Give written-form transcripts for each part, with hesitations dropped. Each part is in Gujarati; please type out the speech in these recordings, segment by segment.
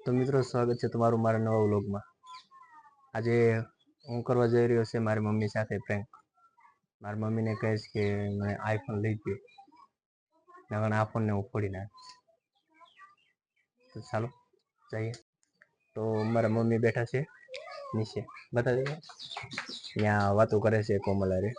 તો મિત્રો સ્વાગત છે તમારું મારા નવા વ્લોગમાં। આજે હું કરવા જઈ રહ્યો છે મારી મમ્મી સાથે પ્રેન્ક। મારી મમ્મીને કહીશ કે મને આઈફોન લઈ દે, નકર આ ફોનને હું ફોડી નાખીશ। તો ચાલો જઈએ। તો મારા મમ્મી બેઠા છે નીચે, બતાવી દે ત્યાં વાતો કરે છે કોમલ હારે।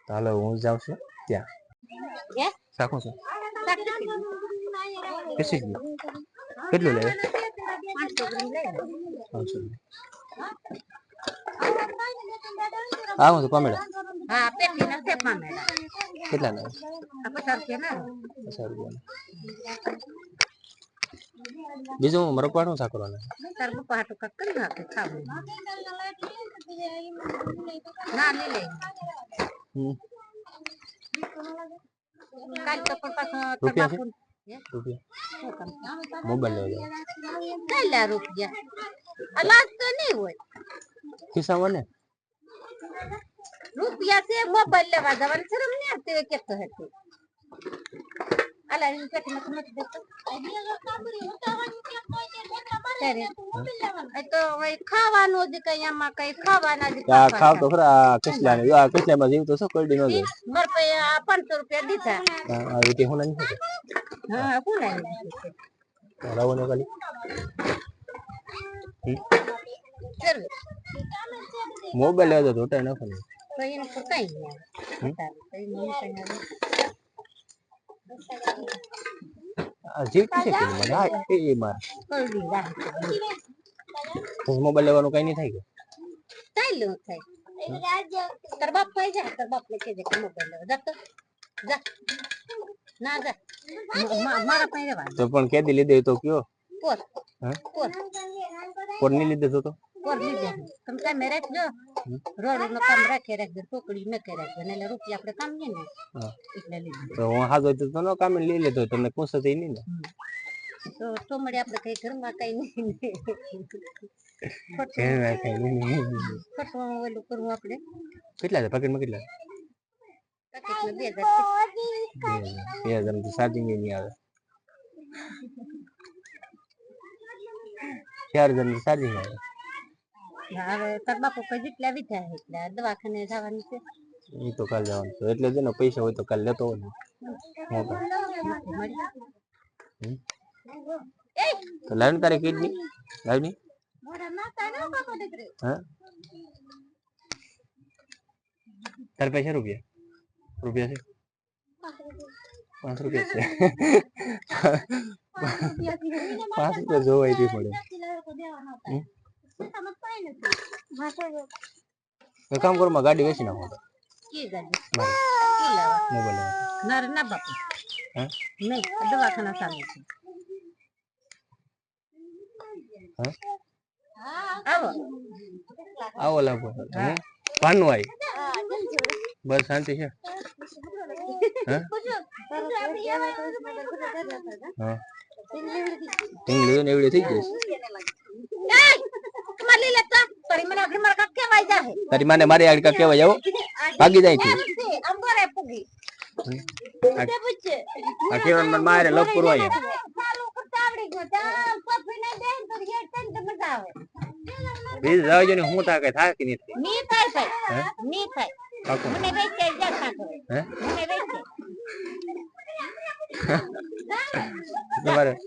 તો હાલો હું જાઉં છું ત્યાં। સાખું છું કેટલું લેવે? 500 આવું તો પામેડા હા પેટી નથી પામેડા કેટલા લેવે? 50 રૂપિયા ના 50 રૂપિયા। બીજું મારો પાડું સા કરવાનું તાર પપ્પા હાટુ કક કરી નાખે ખાવું ના લે લે કાલ તો પણ પાછો રૂપિયા છે? બાપુ રૂપિયા મોબાઈલ લેવા કેટલા રૂપિયા અલાજ તો નહીં હોય ખિસ્સામાં ને રૂપિયા છે મોબાઈલ લેવા જવાનું શરમ નહીં આવતી હોય કેતો હતી અલા એની પેટી માં નથી દેતો તો ખાવાનું જ કઈ આમાં કઈ ખાવાના જ ખાવ તો ખરા કેટલા ને આ કેટલામાં જીવ તો શું કરડી ન જાય માર પાસે 500 રૂપિયા દીધા આ રીતે હું નહીં હા કોણ લાવો ને ખાલી મોબાઈલ લેવા તો ટોટા નાખો ને તો એને પર કઈ નહીં આ જીવ છે કે મને આ એ માર મોબાઈલ લેવાનું કઈ નહીં થાય કે ચાલ્યો થાય તાર બાપ કઈ જાય તાર બાપ ને કહેજે કે મોબાઈલ લેવા જા તો જા ના જા મારા પાસે રહેવા તો પણ કેદી લીધે તો કયો કોર હે કોર ની લીધે તો કોર લીધે તમે કામ રાખજો રોડ નો કામ રાખજો ટોકડી ન કરે રાખજો એટલે રૂપિયા આપણે કામ નહીં ને એટલે લીધે તો હું હાજો તો નો કામ લઈ લેતો તમને પૂછતો થઈ નહીં ને તો મળે આપણે કઈ ઘરમાં કઈ નહીં ઓલું કરવું આપણે કેટલા છે પેકેટમાં કેટલા પેકેટમાં 2000 તો ચાર્જિંગ નહીં આવે 4000 ચાર્જિંગ આવે હવે તાર બાપુ કઈ જેટલા વિધા એટલે દવાખાને જવાનું છે એ તો કાલ જવાનું છે એટલે જ ને પૈસા હોય તો કાલ લેતો હોય ને તો લાઈન તારે કિડની લાઈન હા તારે પૈસા રૂપિયા છે 5 રૂપિયા છે 5 રૂપિયા જોવાય થી પડે કામ કરો માં ગાડી વેચી નાખો की गाड़ी मोबाइल नर ना बाप हैं नहीं दवाखाना चालू है हैं आओ आओ लागो हैं पानु आई बस शांति है हैं हां इंग्लिश ने एवडी થઈ ગઈ તમારી લેતા તારી મને અગ્ર માર કા કેવાય જાહે તારી માને મારી આડ કા કેવાય જાવ ભાગી જાય છે અંબરે પુગી તે પૂછે આ કેવન મન મારે લપ કરવાય ચાલુ કરતા આવડી ગયો ચાલ પફી ને દે તો એ તન તો મજા આવે બીજ જાવજો ને હું તા કે થાય કે નહીં થાય ભાઈ ની થાય મને વેચે જા ખાતો હે મને વેચે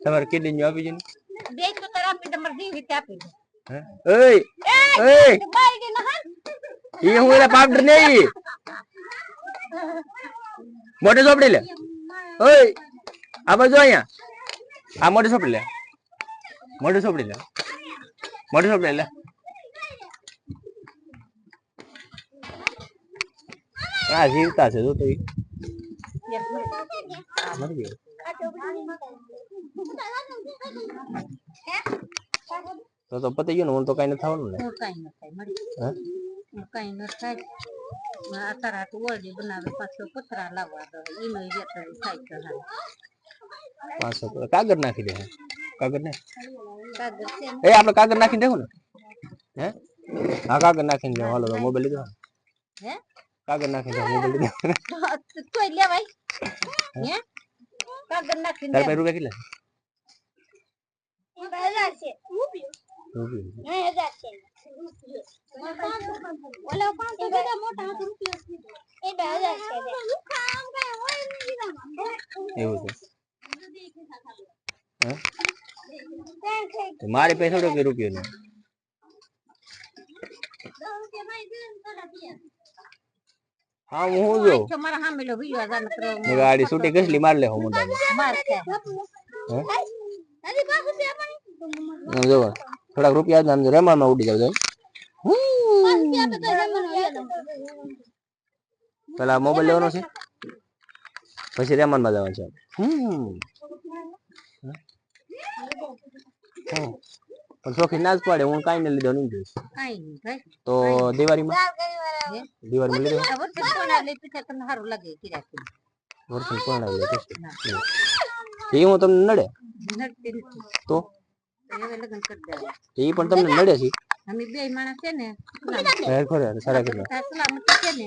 તમારે કિડની નું આપી જને બે તો તાર આપી દે મરજી રીતે આપી દે હે ઓય ઓય બાઈ ને હા ये હું એલા પાવડર નહીં મોટે સોપડી લે ઓય આ બાજુ અહીંયા આ મોટે સોપડી લે મોટે સોપડી લે મોટે સોપડી લે આ જીવતા છે જો તો મરી ગયો તો પતી ગયો ને હું તો કઈ ન થવાનું ને કઈ ન થાય મરી હે કઈ ન થાય તારા તો ઓરડી બનાવે પાછો પથરા લાવવા દો ઈનો વેતરી થાય કે હા 500 કાગળ નાખી દે કાગળ ને કાગળ છે એ આપણે કાગળ નાખી દેવું ને હે હા કાગળ નાખી દે હાલો મોબાઈલ લીધો હે કાગળ નાખી દે મોબાઈલ લીધો તોય લેવાય હે કાગળ નાખી દે તાર રૂપિયા કેટલા એવું છે મારે પાસે થોડો કે રૂપિયો નહીં હા હું જો મારા સામે લો વિયો ગાડી છૂટી કેટલી માર લે હું મોટા જો થોડાક રૂપિયા આમ રેમામાં ઉડી જાવ પેલા મોબાઈલ લેવાનો છે પછી રેમાનમાં જવાનું છે પણ શોખી ના જ પડે હું કાઈ ને લીધો નહીં જોઈશ તો દિવાળીમાં લીધો સારું લાગે વર્ષ પણ એ હું તમને નડે તો એ પણ તમને નડે છે અમે બે માણસ છે ને સારા કેટલા સલામતી છે ને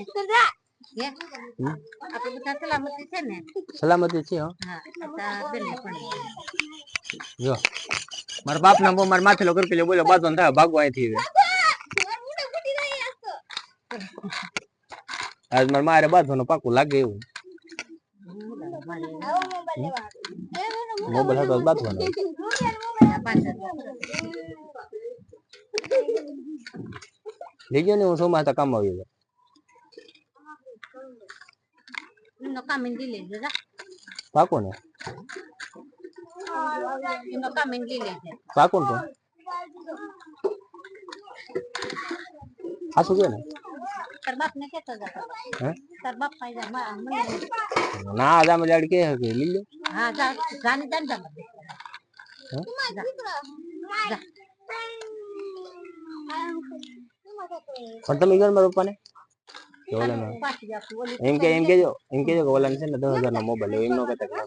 આપણે બધા સલામતી છે ને સલામતી છે હા જો મારા બાપ ના મારા માથેલો કરી બોલો બાજુ થાય ભાગવા અહીંથી આજ મારા મારે બાંધવાનું પાકું લાગે એવું મોબાઈલ હતો બાંધવાનો લેજો ને હું સોમાં હતા કામ આવી પાકો ને પાકો ને આ શું છે ને ના આદા મજાડ કે હકે લીલો હા જાની દંડા પણ તમે ગયો મારા પપ્પાને એમ કેજો કે ઓલા છે ને 10,000 નો મોબાઈલ એમ નો કહેતા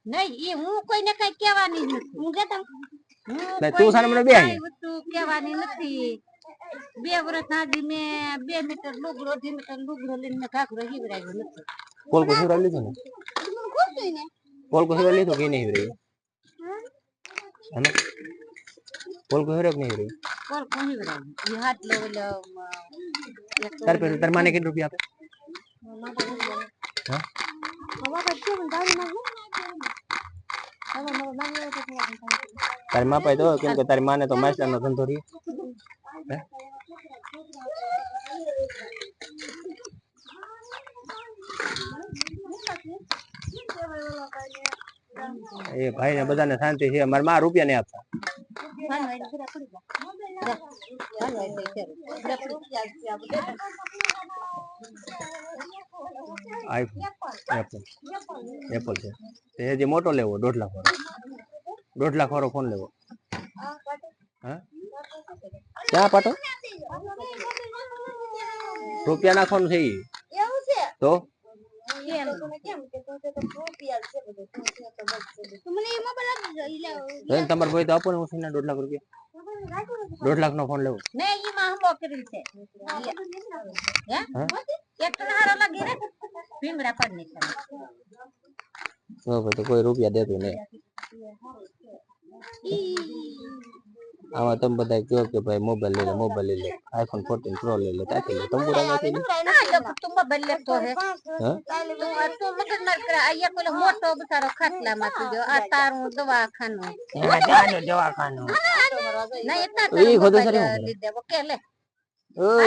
નહીં એ હું કોઈને કઈ કહેવાની નથી હું કહેતા તું સાને મને બે આઈ વસ્તુ કહેવાની નથી 2 વર્ષ આદી મેં 2 મીટર લુગડો 2 મીટર લુગડો લઈને ઘાઘરો હિવરાયો નથી કોલ કો હિવરાઈ લીધો ને કોલ કો હિવરાઈ લીધો કે નહીં હિવરાઈ હે કોલ કો હિવરાઈ નહીં હિવરાઈ કોલ કો હિવરાઈ એ હાથ લેવલ તાર માને કેટલા રૂપિયા આપે હા તારી માં પાઈ દો કેમ કે તારી માને તો માછલા નો ધંધો રહી એ ભાઈ ને બધાને શાંતિ છે મારા માં રૂપિયા નહીં આપતા એપલ છે તે જે મોટો લેવો 1.5 લાખ વાળો 1.5 લાખ વાળો ફોન લેવો હા ક્યાં પાટો રૂપિયા નાખવાનું છે તો તમારે ભાઈ તો આપો ને હું 1.5 લાખ રૂપિયા 1.5 લાખ નો ફોન લેવો તો કોઈ રૂપિયા દેતું નહીં આમાં તમે બધા કહો કે ભાઈ મોબાઈલ લઈ લે iPhone 14 Pro લઈ લે તાકી લે તમે મોટો બચારો ખાટલામાં તુજો આ તારું દવાખાનું લીધે કે લે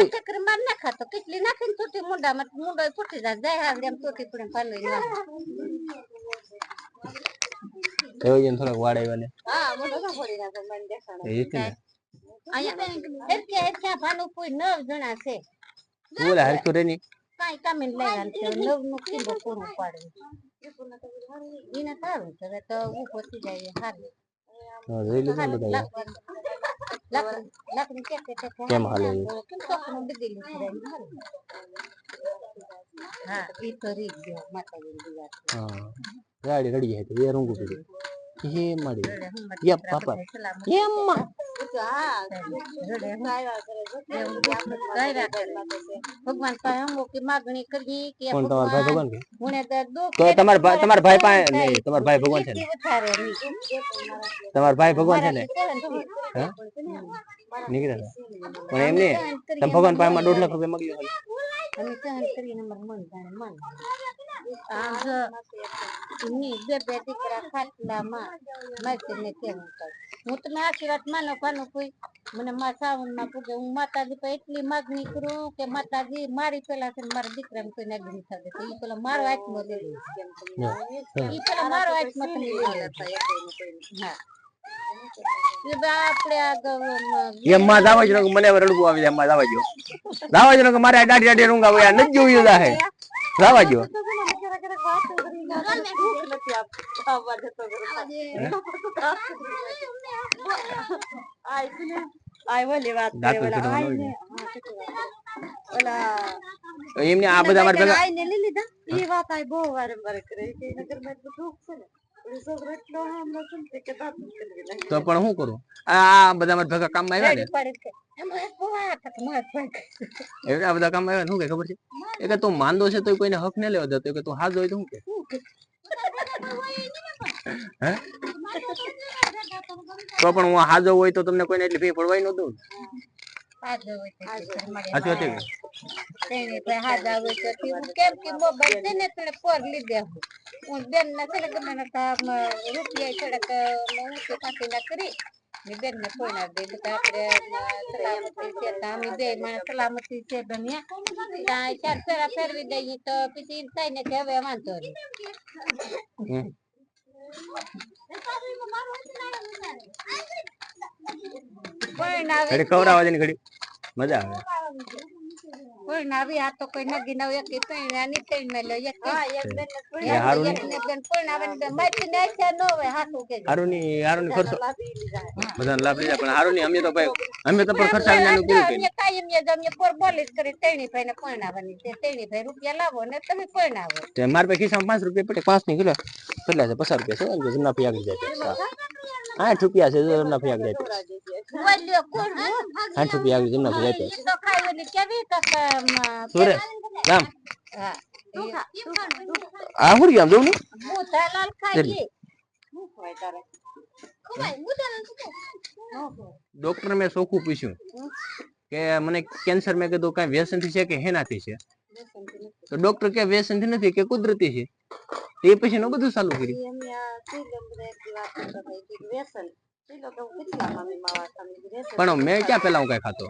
ચક્કર માર નાખા તો કેટલી નાખીને તૂટી મુંડામાં મુંડો ફૂટી જાય એમ તૂટી પડે ફાલી એવું થોડાક વાડાવ્યા ને હા મોટો ફોડી નાખો મને દેખાડો અહીંયા એટલે ભાનું કોઈ 9 જણા છે બોલા હરખું રે ની કાઈ કામીન લઈ છે 9 નું કિલો પૂરું પાડે ઈને સારું છે તો હું પહોંચી જાય હારી હા જોઈ લે બધા લાકડી કેમ હાલે કેમ સપનું દીધેલું છે હા ઈ તો રીત ગયો માતાજી ની વાત હા ગાડી રડી જાય તો એ રૂંગું પીડ્યું હે મારી રડે હું મારા યપ દીકરા પાપા બધાય સલામત એમ્મા રડે હું એવું ગાયરા કરે. ભગવાન પાસે અમુક કી માગણી કરવી કે કોણ તમારા ભાઈ ભગવાન ભગવાન કે મને તો દુઃખ તો તમારા ભાઈ પાસે થાય. નહીં તમારા ભાઈ ભગવાન છે ને કેટલી વધારે ની. તમારા ભાઈ ભગવાન છે ને મારાથી સહન હે નીકળ્યા હતા પણ અમે એમને સહન તમે કરીને ભગવાન પાસે અમારું માં 1.5 મન લાખ રૂપિયા માંગ્યો અમે સહન કરીને અમારું મન જાણે મન. આમ જો ની બે દીકરા ખાટલામાં માસીને કેવું થાય. હું તમે આશીર્વાદ માનો પાનો કોઈ મને મારા સાવનમાં પૂગે હું માતાજી પાસે એટલી માગણી કરું કે માતાજી મારી પેલા છે મારા દીકરાને કોઈ નાગી નહીં થશે તો ઈ પેલા મારો આત્મા લઈ લે ઈ પેલા મારો આત્મા તમે લઈ લે હા એ બા આપણે આગળ એમાં જાવા જ મને હવે રડવું આવી જાય એમાં જાવા જો કે મારે દાડી દાડી રૂંગા હોય નથી જોયું જાહે જાવા જો એમને આ બધા મારે ભેગા એ વાત આ બહુ વારંવાર કરે કે નગરમાં એટલું દુઃખ છે ને તો પણ શું કરું આ બધા મારે ભેગા કામમાં આવ્યા ને એવડા આ બધા કામમાં આવ્યા ને શું કે ખબર છે એ કે તું માંદો છે તો કોઈને હક ન લેવા દેતો કે તું હાથ હોય તો શું કે હે તો પણ હું હાજો હોય તો તમને કોઈને એટલી ફી પડવાય ન દઉં બેન ને કોઈ દે આપણે સલામતી છે અમે બે માણસ સલામતી છે બન્યા ચાર ફેરા ફેરવી દઈએ તો પછી થાય ને કે હવે વાંધો નહીં ખવડાવવા દે ઘડી મજા આવે કોઈ નાવી આ તો કોઈ નગી નવ એક પૈણા ની પૈણ લે એક બેન કોઈ આવે ને માટી ને છે નો હોય હાથું કે હારુની ખર્ચો બધાને લાભ લીધા પણ હારુની અમે તો ભાઈ અમે તો પણ ખર્ચા વિનાનું પૂરું કર્યું અમે કાયમ અમે પોર બોલીસ કરી તેણી ભાઈ ને પૈણાવાની તે તેણી ભાઈ રૂપિયા લાવો ને તમે પૈણાવો તે માર પાસે ખિસ્સામાં 5 રૂપિયા પડે 5 ની કિલો કેટલા છે 50 રૂપિયા છે જમના પી આગળ જાય 8 રૂપિયા છે જમના પી આગળ જાય 8 રૂપિયા આગળ જમના પી જાય તો ખાયો ને કેવી સુરે રામ આ હું ગયા જોઉં મોટાલાલ ખાઈ ડોક્ટર મેં ચોખ્ખું પૂછ્યું કે મને કેન્સર મેં કીધું કઈ વ્યસન થી છે કે હેનાથી છે તો ડોક્ટર કે વ્યસન થી નથી કે કુદરતી છે એ પછી નું બધું ચાલુ કર્યું પણ મેં ક્યાં પેલા હું કઈ ખાતો